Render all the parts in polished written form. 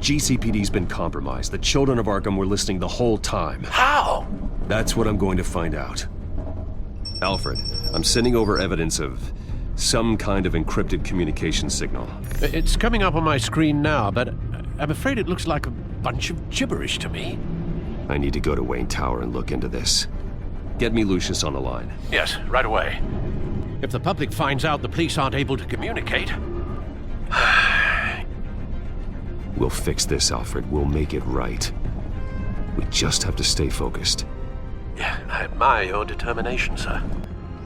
GCPD's been compromised. The children of Arkham were listening the whole time. How? That's what I'm going to find out. Alfred, I'm sending over evidence of some kind of encrypted communication signal. It's coming up on my screen now, but I'm afraid it looks like a bunch of gibberish to me. I need to go to Wayne Tower and look into this. Get me Lucius on the line. Yes, right away. If the public finds out the police aren't able to communicate... We'll fix this, Alfred. We'll make it right. We just have to stay focused. Yeah, I admire your determination, sir.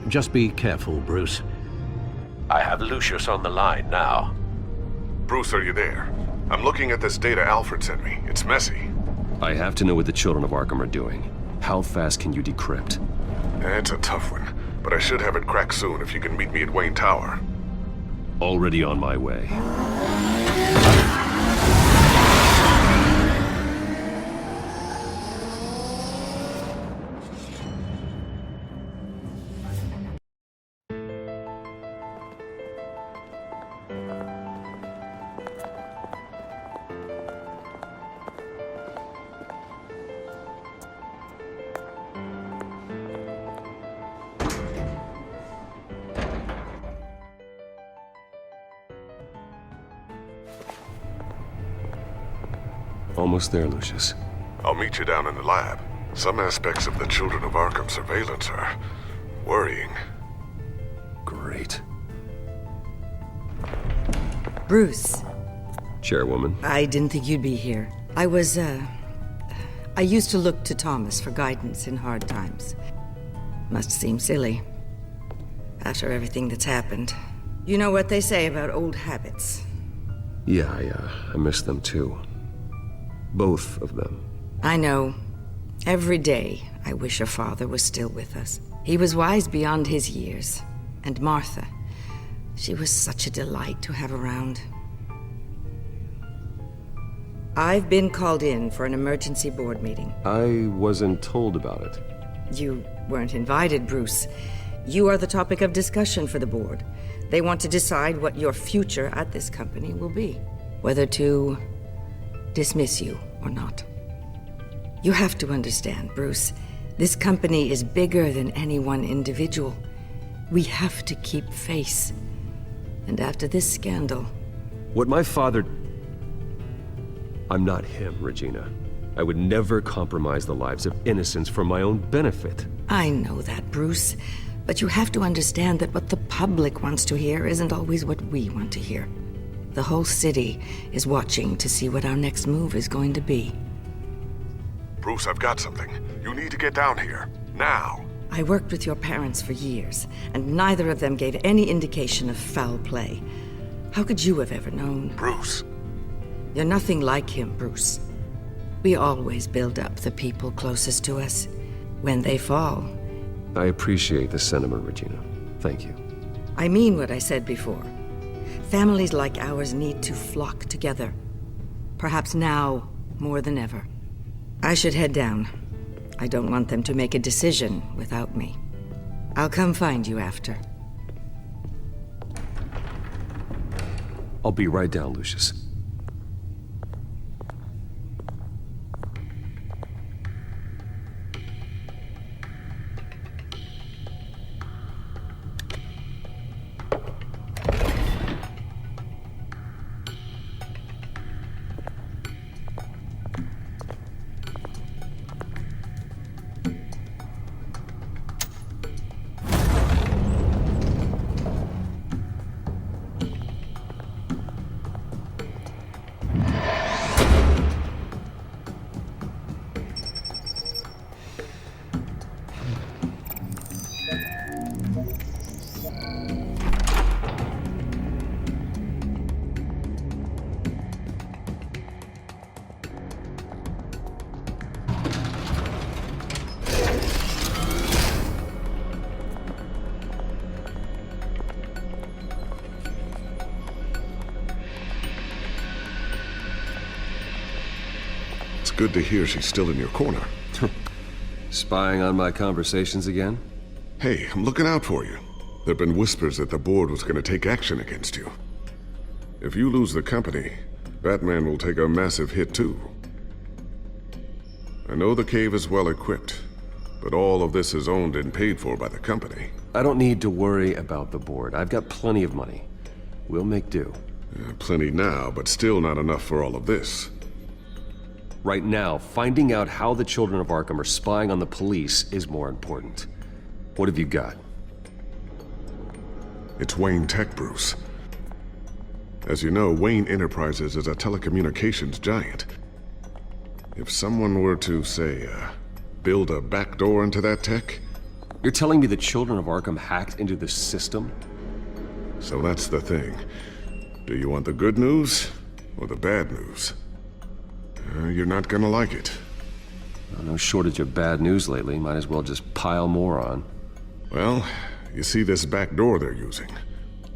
Just be careful, Bruce. I have Lucius on the line now. Bruce, are you there? I'm looking at this data Alfred sent me. It's messy. I have to know what the children of Arkham are doing. How fast can you decrypt? It's a tough one, but I should have it cracked soon if you can meet me at Wayne Tower. Already on my way. Almost there, Lucius. I'll meet you down in the lab. Some aspects of the Children of Arkham surveillance are worrying. Great. Bruce. Chairwoman. I didn't think you'd be here. I used to look to Thomas for guidance in hard times. Must seem silly. After everything that's happened. You know what they say about old habits. Yeah, I miss them too. Both of them. I know. Every day, I wish your father was still with us. He was wise beyond his years. And Martha, she was such a delight to have around. I've been called in for an emergency board meeting. I wasn't told about it. You weren't invited, Bruce. You are the topic of discussion for the board. They want to decide what your future at this company will be. Whether to dismiss you or not. You have to understand, Bruce. This company is bigger than any one individual. We have to keep face. And after this scandal... What my father... I'm not him, Regina. I would never compromise the lives of innocents for my own benefit. I know that, Bruce. But you have to understand that what the public wants to hear isn't always what we want to hear. The whole city is watching to see what our next move is going to be. Bruce, I've got something. You need to get down here. Now. I worked with your parents for years, and neither of them gave any indication of foul play. How could you have ever known? Bruce. You're nothing like him, Bruce. We always build up the people closest to us. When they fall... I appreciate the sentiment, Regina. Thank you. I mean what I said before. Families like ours need to flock together. Perhaps now more than ever. I should head down. I don't want them to make a decision without me. I'll come find you after. I'll be right down, Lucius. Good to hear she's still in your corner. Spying on my conversations again? Hey, I'm looking out for you. There've been whispers that the board was going to take action against you. If you lose the company, Batman will take a massive hit too. I know the cave is well equipped, but all of this is owned and paid for by the company. I don't need to worry about the board. I've got plenty of money. We'll make do. Plenty now, but still not enough for all of this. Right now, finding out how the children of Arkham are spying on the police is more important. What have you got? It's Wayne Tech, Bruce. As you know, Wayne Enterprises is a telecommunications giant. If someone were to, say, build a backdoor into that tech... You're telling me the children of Arkham hacked into the system? So that's the thing. Do you want the good news or the bad news? You're not gonna like it. No shortage of bad news lately. Might as well just pile more on. Well, you see this back door they're using?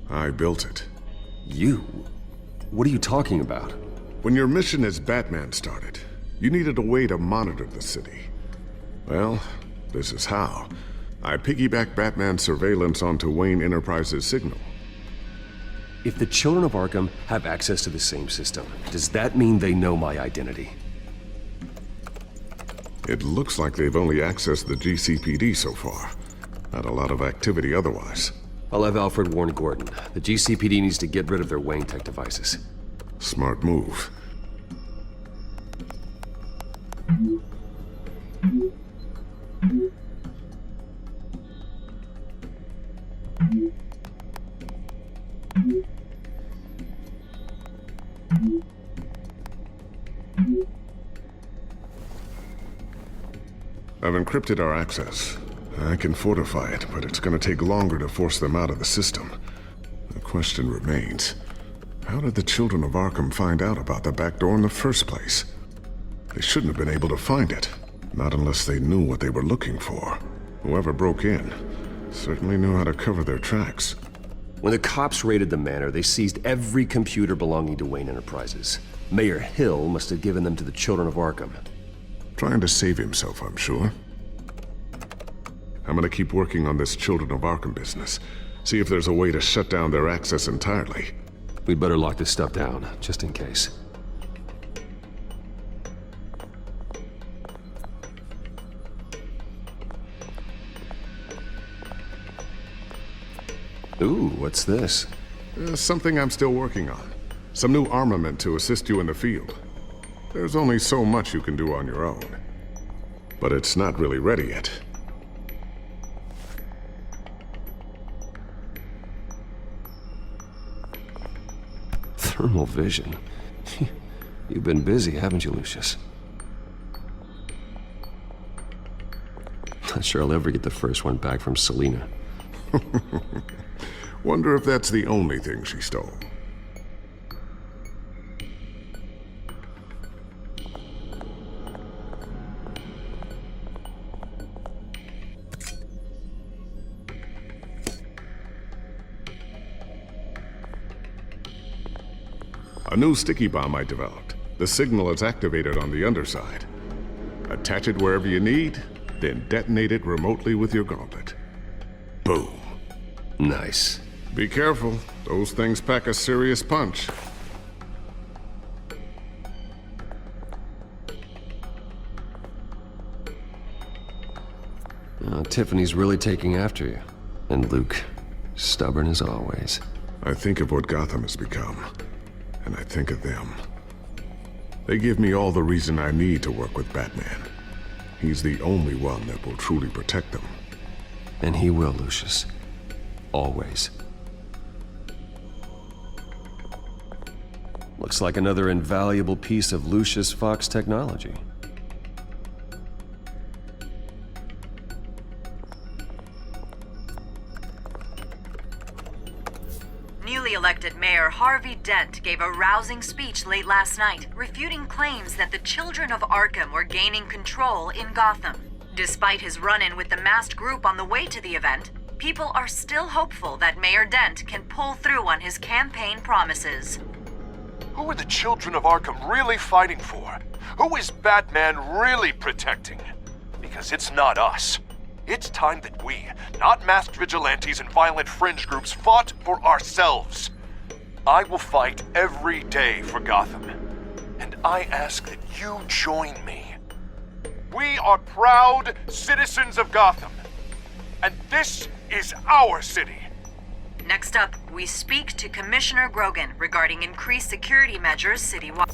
I built it. You? What are you talking about? When your mission as Batman started, you needed a way to monitor the city. Well, this is how. I piggybacked Batman's surveillance onto Wayne Enterprises' signal. If the children of Arkham have access to the same system, does that mean they know my identity? It looks like they've only accessed the GCPD so far. Not a lot of activity otherwise. I'll have Alfred warn Gordon. The GCPD needs to get rid of their Wayne Tech devices. Smart move. I've encrypted our access. I can fortify it, but it's gonna take longer to force them out of the system. The question remains, how did the children of Arkham find out about the back door in the first place? They shouldn't have been able to find it, not unless they knew what they were looking for. Whoever broke in certainly knew how to cover their tracks. When the cops raided the manor, they seized every computer belonging to Wayne Enterprises. Mayor Hill must have given them to the children of Arkham. Trying to save himself, I'm sure. I'm gonna keep working on this Children of Arkham business. See if there's a way to shut down their access entirely. We'd better lock this stuff down, just in case. Ooh, what's this? Something I'm still working on. Some new armament to assist you in the field. There's only so much you can do on your own. But it's not really ready yet. Thermal vision. You've been busy, haven't you, Lucius? Not sure I'll ever get the first one back from Selina. Wonder if that's the only thing she stole. A new sticky bomb I developed. The signal is activated on the underside. Attach it wherever you need, then detonate it remotely with your gauntlet. Boom. Nice. Be careful. Those things pack a serious punch. Tiffany's really taking after you. And Luke, stubborn as always. I think of what Gotham has become, and I think of them. They give me all the reason I need to work with Batman. He's the only one that will truly protect them. And he will, Lucius. Always. Looks like another invaluable piece of Lucius Fox technology. Newly elected Mayor Harvey Dent gave a rousing speech late last night, refuting claims that the children of Arkham were gaining control in Gotham. Despite his run-in with the masked group on the way to the event, people are still hopeful that Mayor Dent can pull through on his campaign promises. Who are the children of Arkham really fighting for? Who is Batman really protecting? Because it's not us. It's time that we, not masked vigilantes and violent fringe groups, fought for ourselves. I will fight every day for Gotham. I ask that you join me. We are proud citizens of Gotham, and this is our city. Next up, we speak to Commissioner Grogan regarding increased security measures citywide.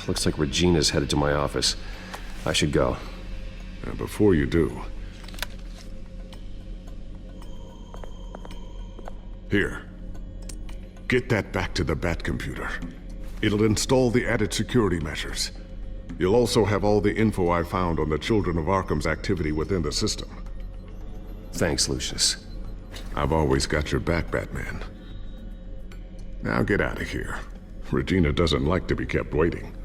Looks like Regina's headed to my office. I should go. Now, before you do... Here. Get that back to the Bat computer. It'll install the added security measures. You'll also have all the info I found on the Children of Arkham's activity within the system. Thanks, Lucius. I've always got your back, Batman. Now get out of here. Regina doesn't like to be kept waiting.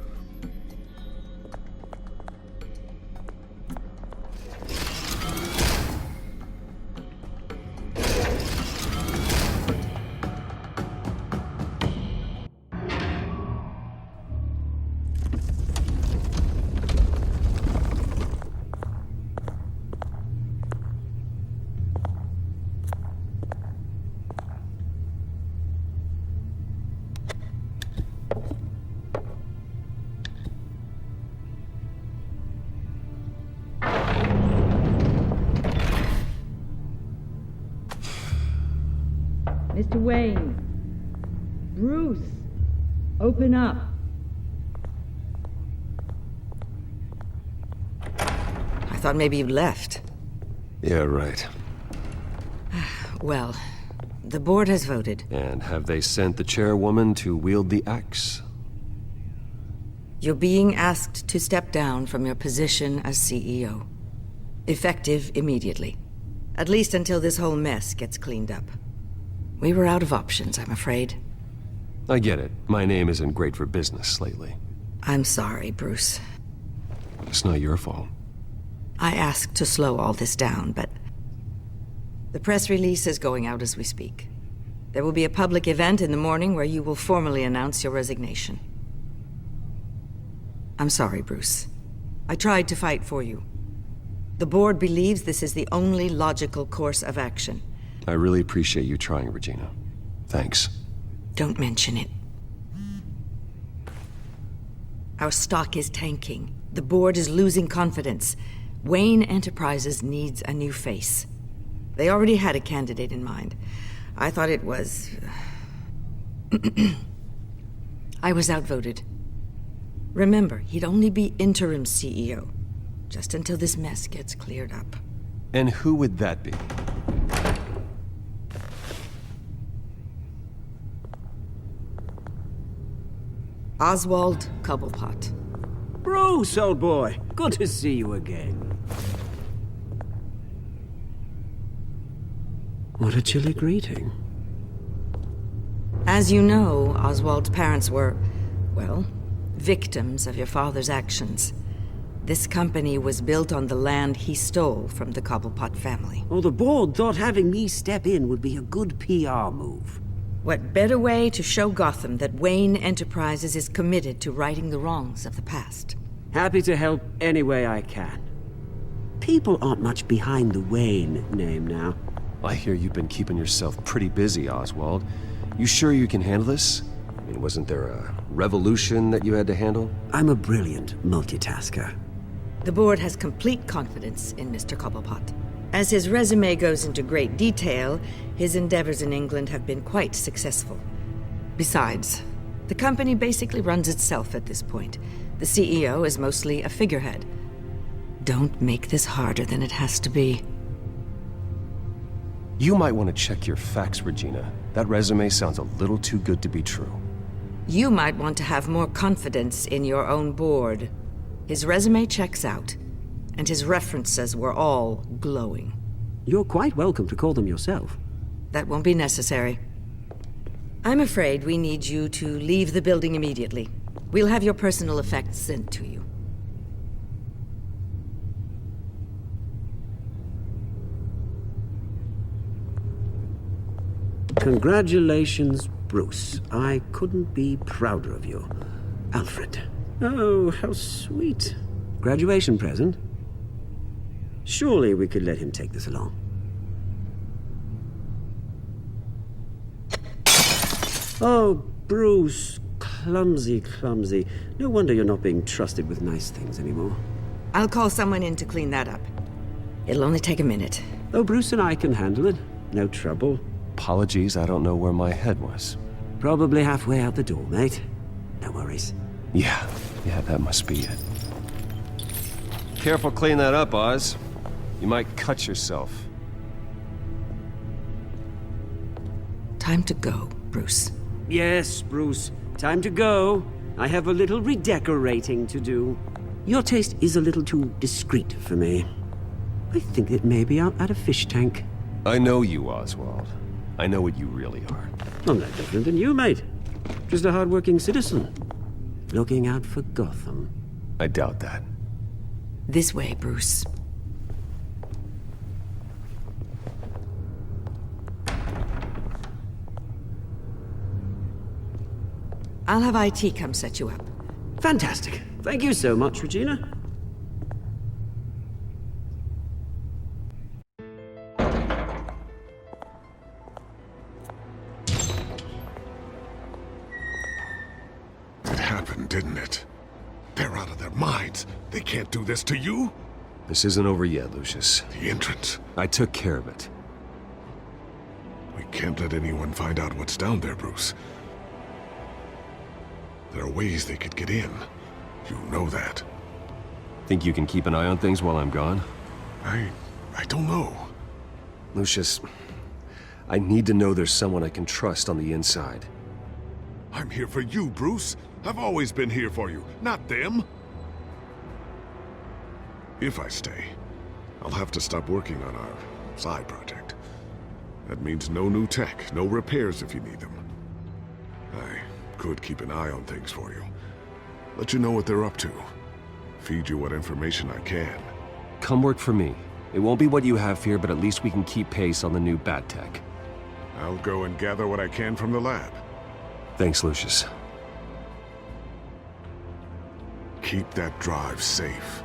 Mr. Wayne. Bruce. Open up. I thought maybe you'd left. Yeah, right. Well, the board has voted. And have they sent the chairwoman to wield the axe? You're being asked to step down from your position as CEO. Effective immediately. At least until this whole mess gets cleaned up. We were out of options, I'm afraid. I get it. My name isn't great for business lately. I'm sorry, Bruce. It's not your fault. I asked to slow all this down, but... The press release is going out as we speak. There will be a public event in the morning where you will formally announce your resignation. I'm sorry, Bruce. I tried to fight for you. The board believes this is the only logical course of action. I really appreciate you trying, Regina. Thanks. Don't mention it. Our stock is tanking. The board is losing confidence. Wayne Enterprises needs a new face. They already had a candidate in mind. I thought it was... I was outvoted. Remember, he'd only be interim CEO, just until this mess gets cleared up. And who would that be? Oswald Cobblepot. Bruce, old boy. Good to see you again. What a chilly greeting. As you know, Oswald's parents were, well, victims of your father's actions. This company was built on the land he stole from the Cobblepot family. Oh, the board thought having me step in would be a good PR move. What better way to show Gotham that Wayne Enterprises is committed to righting the wrongs of the past? Happy to help any way I can. People aren't much behind the Wayne name now. I hear you've been keeping yourself pretty busy, Oswald. You sure you can handle this? I mean, wasn't there a revolution that you had to handle? I'm a brilliant multitasker. The board has complete confidence in Mr. Cobblepot. As his resume goes into great detail, his endeavors in England have been quite successful. Besides, the company basically runs itself at this point. The CEO is mostly a figurehead. Don't make this harder than it has to be. You might want to check your facts, Regina. That resume sounds a little too good to be true. You might want to have more confidence in your own board. His resume checks out, and his references were all glowing. You're quite welcome to call them yourself. That won't be necessary. I'm afraid we need you to leave the building immediately. We'll have your personal effects sent to you. Congratulations, Bruce. I couldn't be prouder of you. Alfred. Oh, how sweet. Graduation present? Surely we could let him take this along. Oh, Bruce. Clumsy, clumsy. No wonder you're not being trusted with nice things anymore. I'll call someone in to clean that up. It'll only take a minute. Oh, Bruce and I can handle it. No trouble. Apologies, I don't know where my head was. Probably halfway out the door, mate. No worries. Yeah, that must be it. Careful clean that up, Oz. You might cut yourself. Time to go, Bruce. Yes, Bruce. Time to go. I have a little redecorating to do. Your taste is a little too discreet for me. I think it may be out at a fish tank. I know you, Oswald. I know what you really are. I'm no different than you, mate. Just a hard-working citizen. Looking out for Gotham. I doubt that. This way, Bruce. I'll have IT come set you up. Fantastic. Thank you so much, Regina. It happened, didn't it? They're out of their minds. They can't do this to you. This isn't over yet, Lucius. The entrance. I took care of it. We can't let anyone find out what's down there, Bruce. There are ways they could get in. You know that. Think you can keep an eye on things while I'm gone? I don't know. Lucius, I need to know there's someone I can trust on the inside. I'm here for you, Bruce. I've always been here for you, not them. If I stay, I'll have to stop working on our side project. That means no new tech, no repairs if you need them. I could keep an eye on things for you. Let you know what they're up to. Feed you what information I can. Come work for me. It won't be what you have here, but at least we can keep pace on the new bat tech. I'll go and gather what I can from the lab. Thanks, Lucius. Keep that drive safe.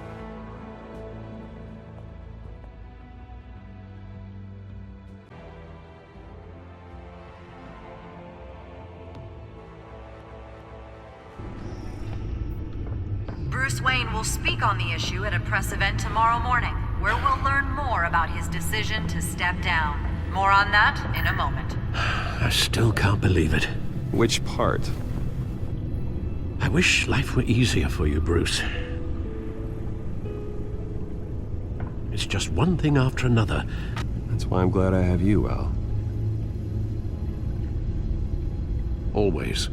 Bruce Wayne will speak on the issue at a press event tomorrow morning, where we'll learn more about his decision to step down. More on that in a moment. I still can't believe it. Which part? I wish life were easier for you, Bruce. It's just one thing after another. That's why I'm glad I have you, Al. Always.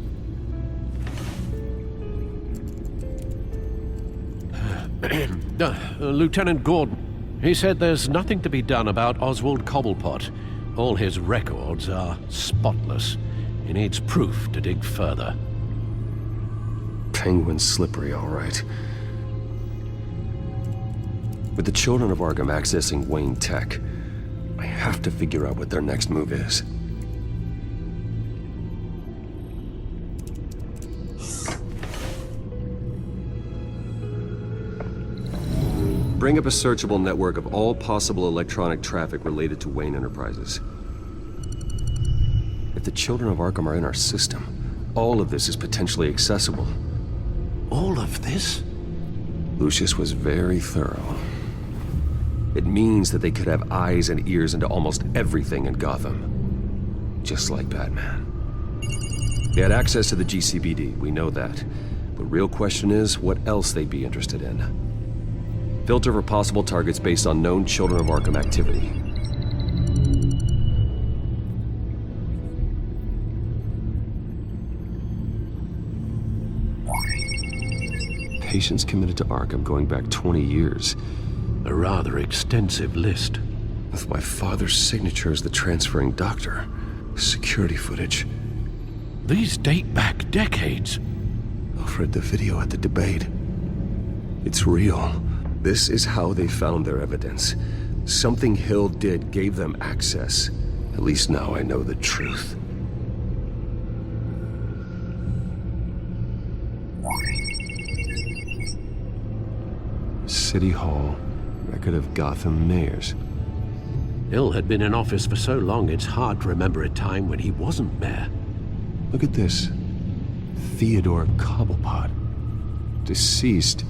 Lieutenant Gordon, he said there's nothing to be done about Oswald Cobblepot. All his records are spotless. He needs proof to dig further. Penguin's slippery, all right. With the children of Arkham accessing Wayne Tech, I have to figure out what their next move is. Bring up a searchable network of all possible electronic traffic related to Wayne Enterprises. If the children of Arkham are in our system, all of this is potentially accessible. All of this? Lucius was very thorough. It means that they could have eyes and ears into almost everything in Gotham. Just like Batman. They had access to the GCPD, we know that. The real question is, what else they'd be interested in. Filter for possible targets based on known Children of Arkham activity. Patients committed to Arkham going back 20 years. A rather extensive list. With my father's signature as the transferring doctor. Security footage. These date back decades. I've read the video at the debate. It's real. This is how they found their evidence. Something Hill did gave them access. At least now I know the truth. City Hall, record of Gotham mayors. Hill had been in office for so long it's hard to remember a time when he wasn't mayor. Look at this. Theodore Cobblepot. Deceased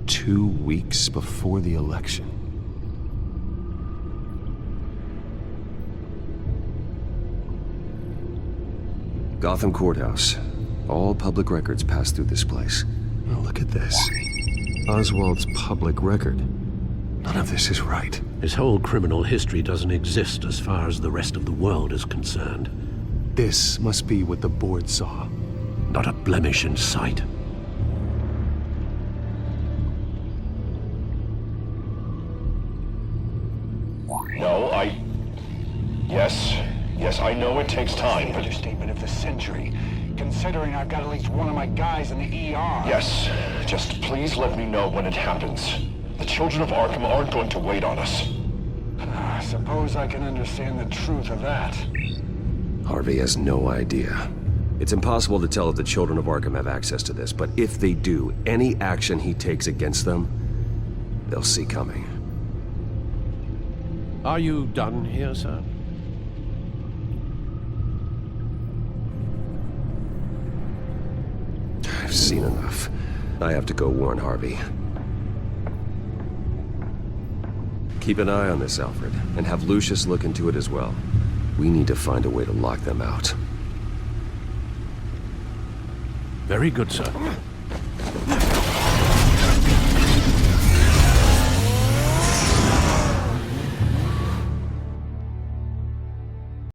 2 weeks before the election. Gotham Courthouse. All public records pass through this place. Oh, look at this. Oswald's public record. None of this is right. His whole criminal history doesn't exist as far as the rest of the world is concerned. This must be what the board saw. Not a blemish in sight. No, Yes, I know it takes time, but... Understatement of the century, considering I've got at least one of my guys in the ER. Yes, just please let me know when it happens. The children of Arkham aren't going to wait on us. I suppose I can understand the truth of that. Harvey has no idea. It's impossible to tell if the children of Arkham have access to this, but if they do, any action he takes against them, they'll see coming. Are you done here, sir? I've seen enough. I have to go warn Harvey. Keep an eye on this, Alfred, and have Lucius look into it as well. We need to find a way to lock them out. Very good, sir.